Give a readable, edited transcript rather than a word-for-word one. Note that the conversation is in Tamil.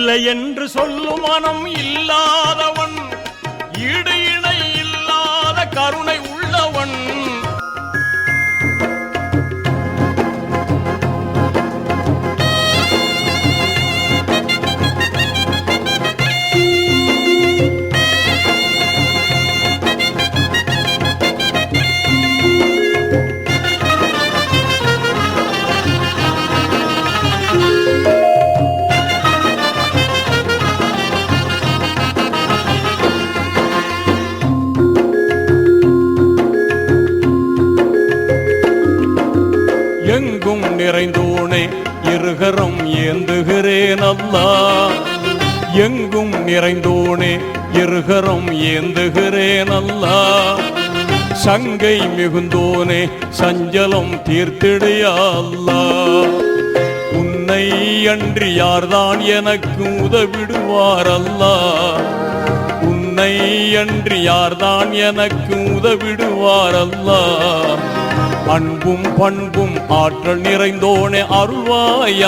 இல்லை என்று சொல்லும் மனம் இல்லாதவன், ஈடு இணை இல்லாத கருணை உள்ளவன். எங்கும் நிறைந்தோனே இருகரம் ஏந்துகிறேன் அல்லாஹ். எங்கும் நிறைந்தோனே இருகரம் ஏந்துகிறேன் அல்லாஹ். சங்கை மிகுந்தோனே சஞ்சலம் தீர்த்திடையா அல்லாஹ். உன்னை அன்றி யார்தான் எனக்கு உதவிடுவார் அல்லாஹ். உன்னை அன்றி யார்தான் எனக்கு உதவிடுவார் அல்லாஹ். அன்பும் பண்பும் ஆற்றல் நிறைந்தோனே அருள்வாய்.